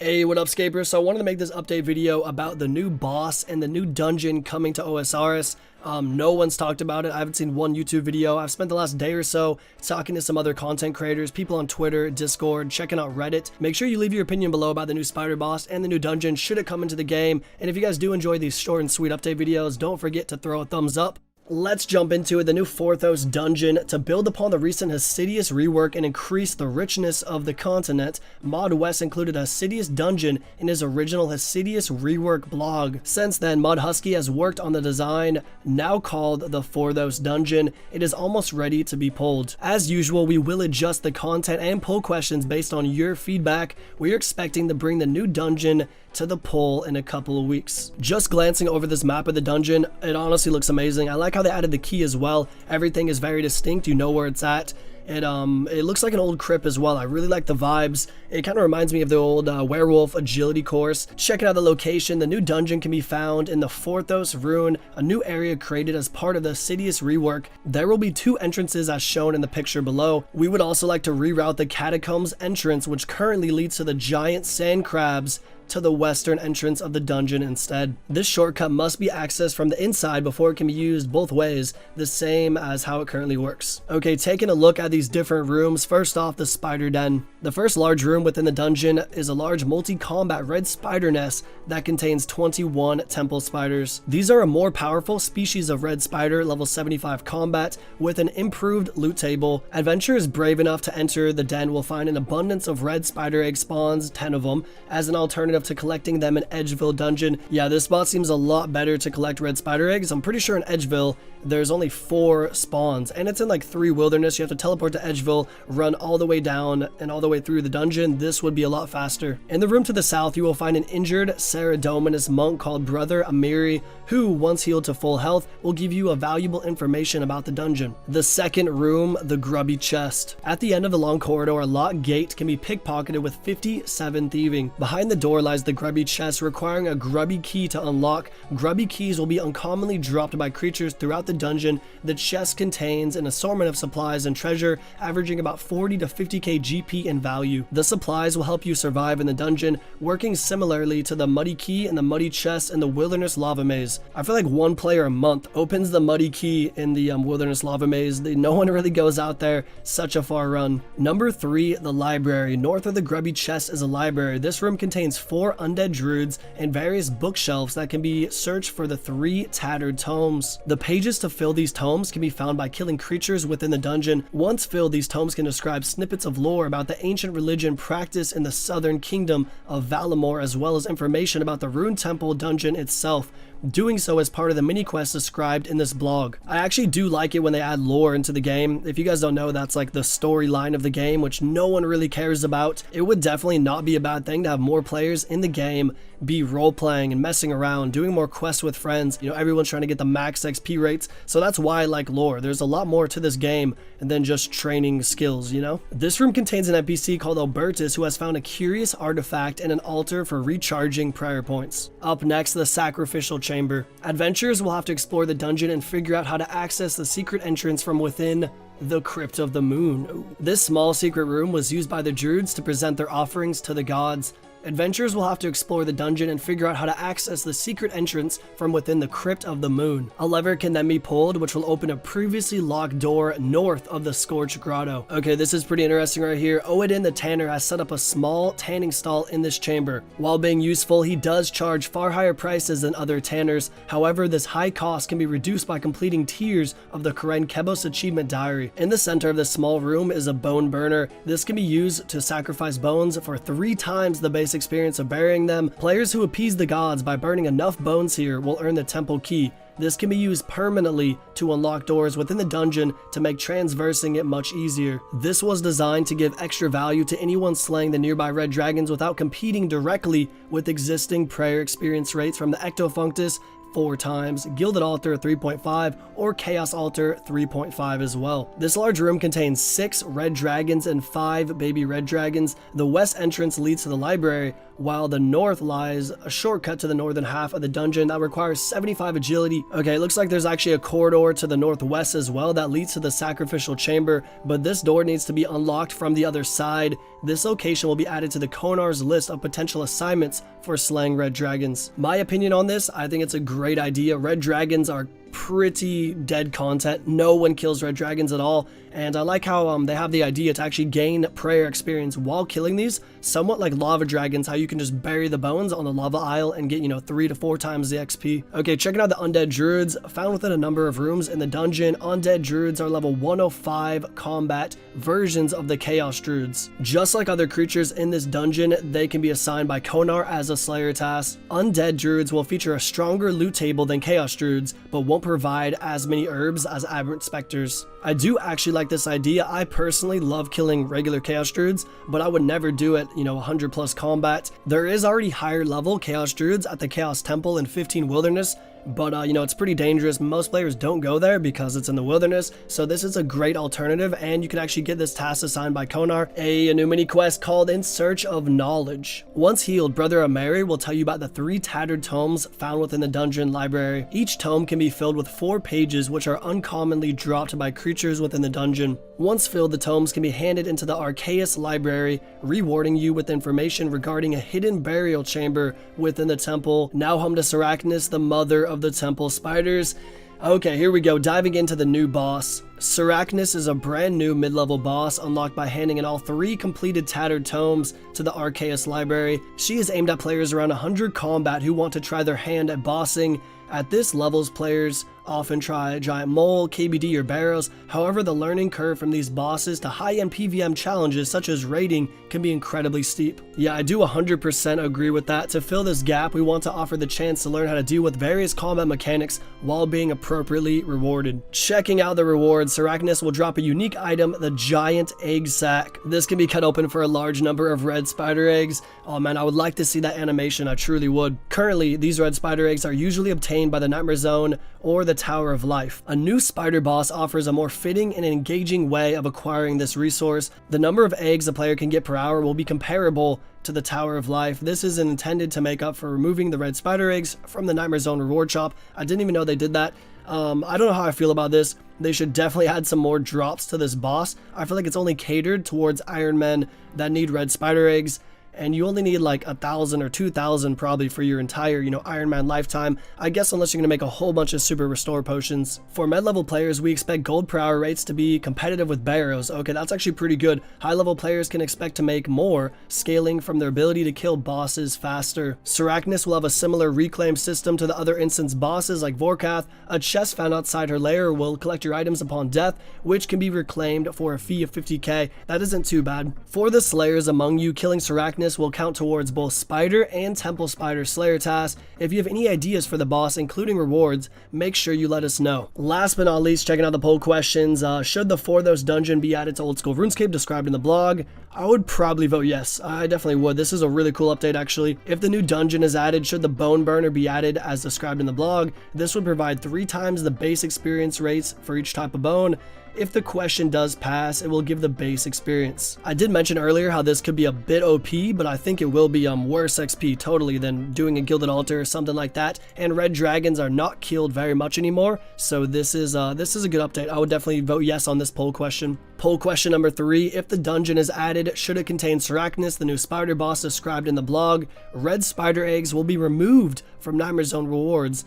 Hey, what up, Scapers? So I wanted to make this update video about the new boss and the new dungeon coming to OSRS. No one's talked about it. I haven't seen one YouTube video. I've spent the last day or so talking to some other content creators, people on Twitter, Discord, checking out Reddit. Make sure you leave your opinion below about the new spider boss and the new dungeon should it come into the game. And if you guys do enjoy these short and sweet update videos, don't forget to throw a thumbs up. Let's jump into it. The new Forthos dungeon. To build upon the recent Hasidious rework and increase the richness of the continent, Mod West included a Hasidious dungeon in his original Hasidious rework blog. Since then, Mud Husky has worked on the design, now called the Forthos dungeon. It is almost ready to be pulled. As usual, we will adjust the content and poll questions based on your feedback. We are expecting to bring the new dungeon to the poll in a couple of weeks. Just glancing over this map of the dungeon, it honestly looks amazing. I like how they added the key as well. Everything is very distinct. You know where it's at. It looks like an old crypt as well. I really like the vibes. It kind of reminds me of the old werewolf agility course. Checking out the location, the new dungeon can be found in the Forthos rune, a new area created as part of the Hasidious rework. There will be two entrances as shown in the picture below. We would also like to reroute the catacombs entrance, which currently leads to the giant sand crabs, to the western entrance of the dungeon instead. This shortcut must be accessed from the inside before it can be used both ways, the same as how it currently works. Okay, taking a look at these different rooms. First off, the spider den. The first large room within the dungeon is a large multi-combat red spider nest that contains 21 temple spiders. These are a more powerful species of red spider, level 75 combat, with an improved loot table. Adventurers brave enough to enter the den will find an abundance of red spider egg spawns, 10 of them, as an alternative to collecting them in Edgeville dungeon. Yeah, this spot seems a lot better to collect red spider eggs. I'm pretty sure in Edgeville there's only 4 spawns and it's in like 3 wilderness. You have to teleport to Edgeville, run all the way down and all the way through the dungeon. This would be a lot faster. In the room to the south, you will find an injured Saradominus monk called Brother Amiri, who, once healed to full health, will give you a valuable information about the dungeon. The second room, the grubby chest. At the end of the long corridor, a locked gate can be pickpocketed with 57 thieving. Behind the door lies the grubby chest, requiring a grubby key to unlock. Grubby keys will be uncommonly dropped by creatures throughout the dungeon. The chest contains an assortment of supplies and treasure, averaging about 40 to 50k GP in value. The supplies will help you survive in the dungeon, working similarly to the muddy key and the muddy chest in the wilderness lava maze. I feel like one player a month opens the muddy key in the wilderness lava maze. No one really goes out there. Such a far run. Number 3, the library. North of the grubby chest is a library. This room contains 4 undead druids and various bookshelves that can be searched for the 3 tattered tomes. The pages to fill these tomes can be found by killing creatures within the dungeon. Once filled, these tomes can describe snippets of lore about the ancient religion practiced in the southern kingdom of Valamor, as well as information about the rune temple dungeon itself. Doing so as part of the mini quest described in this blog. I actually do like it when they add lore into the game. If you guys don't know, that's like the storyline of the game, which no one really cares about. It would definitely not be a bad thing to have more players in the game be role-playing and messing around, doing more quests with friends. You know, everyone's trying to get the max XP rates, so that's why I like lore. There's a lot more to this game than just training skills, you know? This room contains an NPC called Albertus, who has found a curious artifact and an altar for recharging prayer points. Up next, the sacrificial chamber. Adventurers will have to explore the dungeon and figure out how to access the secret entrance from within the Crypt of the Moon. This small secret room was used by the Druids to present their offerings to the gods. Adventurers will have to explore the dungeon and figure out how to access the secret entrance from within the Crypt of the Moon. A lever can then be pulled, which will open a previously locked door north of the Scorched Grotto. Okay, this is pretty interesting right here. Oedin the Tanner has set up a small tanning stall in this chamber. While being useful, he does charge far higher prices than other tanners. However, this high cost can be reduced by completing tiers of the Karen Kebos achievement diary. In the center of this small room is a bone burner. This can be used to sacrifice bones for 3 times the base experience of burying them. Players who appease the gods by burning enough bones here will earn the temple key. This can be used permanently to unlock doors within the dungeon to make transversing it much easier. This was designed to give extra value to anyone slaying the nearby red dragons without competing directly with existing prayer experience rates from the Ectofunctus 4 times, Gilded Altar 3.5, or Chaos Altar 3.5 as well. This large room contains 6 red dragons and 5 baby red dragons. The west entrance leads to the library, while the north lies a shortcut to the northern half of the dungeon that requires 75 agility. Okay, it looks like there's actually a corridor to the northwest as well that leads to the sacrificial chamber, but this door needs to be unlocked from the other side. This location will be added to the Konar's list of potential assignments for slaying red dragons. My opinion on this, I think it's a great idea. Red dragons are pretty dead content. No one kills red dragons at all, and I like how they have the idea to actually gain prayer experience while killing these, somewhat like lava dragons, how you can just bury the bones on the lava isle and get, 3 to 4 times the XP. Okay, checking out the Undead Druids. Found within a number of rooms in the dungeon, Undead Druids are level 105 combat versions of the Chaos Druids. Just like other creatures in this dungeon, they can be assigned by Konar as a Slayer task. Undead Druids will feature a stronger loot table than Chaos Druids, but won't provide as many herbs as Aberrant Specters. I do actually like this idea. I personally love killing regular Chaos Druids, but I would never do it, 100 plus combat. There is already higher level Chaos Druids at the Chaos Temple in 15 Wilderness, but it's pretty dangerous. Most players don't go there because it's in the wilderness, so this is a great alternative, and you can actually get this task assigned by Konar, a new mini quest called In Search of Knowledge. Once healed, Brother Ameri will tell you about the 3 tattered tomes found within the dungeon library. Each tome can be filled with 4 pages, which are uncommonly dropped by creatures within the dungeon. Once filled, the tomes can be handed into the Archaeus library, rewarding you with information regarding a hidden burial chamber within the temple, now home to Sarachnis, the mother of the temple spiders. Okay, here we go, diving into the new boss. Sarachnis is a brand new mid-level boss unlocked by handing in all 3 completed tattered tomes to the Archaeus library. She is aimed at players around 100 combat who want to try their hand at bossing. At this levels, players often try Giant Mole, KBD, or Barrows. However, the learning curve from these bosses to high-end PvM challenges such as raiding can be incredibly steep. Yeah, I do 100% agree with that. To fill this gap, we want to offer the chance to learn how to deal with various combat mechanics while being appropriately rewarded. Checking out the rewards, Sarachnis will drop a unique item, the Giant Egg Sack. This can be cut open for a large number of red spider eggs. Oh man, I would like to see that animation, I truly would. Currently, these red spider eggs are usually obtained by the Nightmare Zone or the Tower of Life. A new spider boss offers a more fitting and engaging way of acquiring this resource. The number of eggs a player can get per hour will be comparable to the Tower of Life. This is intended to make up for removing the red spider eggs from the Nightmare Zone reward shop. I didn't even know they did that. I don't know how I feel about this. They should definitely add some more drops to this boss. I feel like it's only catered towards Iron Men that need red spider eggs, and you only need like 1,000 or 2,000 probably for your entire, Iron Man lifetime. I guess unless you're going to make a whole bunch of super restore potions. For mid-level players, we expect gold per hour rates to be competitive with Barrows. Okay, that's actually pretty good. High-level players can expect to make more, scaling from their ability to kill bosses faster. Sarachnis will have a similar reclaim system to the other instance bosses like Vorkath. A chest found outside her lair will collect your items upon death, which can be reclaimed for a fee of 50k. That isn't too bad. For the slayers among you, killing Sarachnis will count towards both Spider and Temple Spider Slayer tasks. If you have any ideas for the boss, including rewards, make sure you let us know. Last but not least, checking out the poll questions. Should the Forthos dungeon be added to oldschool RuneScape described in the blog? I would probably vote yes. I definitely would. This is a really cool update actually. If the new dungeon is added, should the Bone Burner be added as described in the blog? This would provide 3 times the base experience rates for each type of bone. If the question does pass, it will give the base experience. I did mention earlier how this could be a bit OP, but I think it will be worse XP totally than doing a Gilded Altar or something like that. And red dragons are not killed very much anymore, so this is a good update. I would definitely vote yes on this poll question. Poll question number 3, if the dungeon is added, should it contain Sarachnis, the new spider boss described in the blog? Red spider eggs will be removed from Nightmare Zone rewards,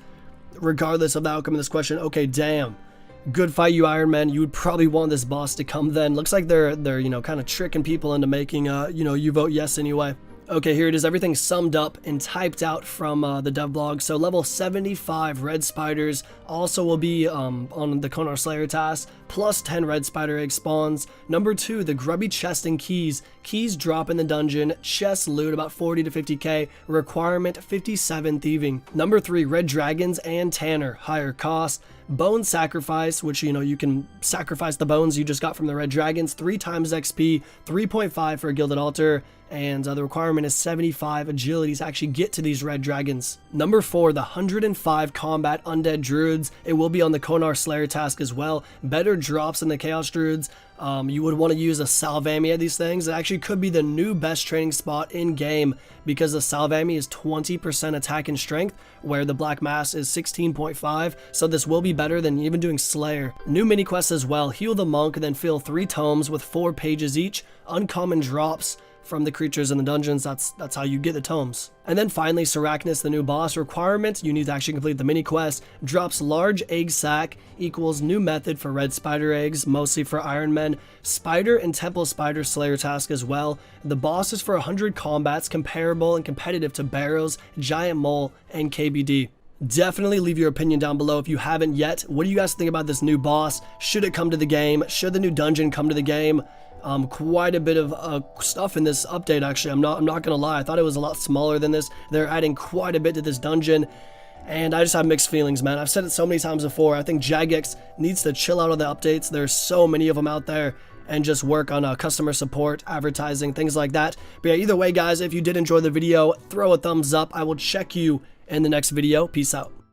regardless of the outcome of this question. Okay, damn. Good fight, you Iron Man. You would probably want this boss to come then. Looks like they're kind of tricking people into making, you vote yes anyway. Okay, here it is, everything summed up and typed out from the dev blog. So level 75 red spiders also will be on the Konar Slayer task, plus 10 red spider egg spawns. Number 2, the grubby chest and keys. Keys drop in the dungeon, chest loot about 40 to 50k, requirement 57 thieving. Number 3, red dragons and Tanner, higher cost. Bone sacrifice, which you can sacrifice the bones you just got from the red dragons, 3 times XP, 3.5 for a Gilded Altar, and the requirement is 75 agility to actually get to these red dragons. Number 4, the 105 combat Undead Druids. It will be on the Konar Slayer task as well. Better better drops than the Chaos Druids. You would want to use a Salvami at these things. It actually could be the new best training spot in game because the Salvami is 20% attack and strength, where the Black Mass is 16.5, so this will be better than even doing Slayer. New mini quests as well: heal the monk, then fill 3 tomes with 4 pages each, uncommon drops from the creatures in the dungeons. That's how you get the tomes. And then finally, Sarachnis, the new boss requirement. You need to actually complete the mini quest. Drops large egg sack, equals new method for red spider eggs, mostly for Iron Men, spider and temple spider slayer task as well. The boss is for 100 combats, comparable and competitive to Barrows, Giant Mole, and KBD. Definitely leave your opinion down below if you haven't yet. What do you guys think about this new boss? Should it come to the game? Should the new dungeon come to the game? Quite a bit of stuff in this update, actually. I'm not gonna lie, I thought it was a lot smaller than this. They're adding quite a bit to this dungeon, and I just have mixed feelings, man. I've said it so many times before. I think jagex needs to chill out on the updates. There's so many of them out there, and just work on customer support, advertising, things like that. But yeah, either way, guys, if you did enjoy the video, throw a thumbs up. I will check you in the next video. Peace out.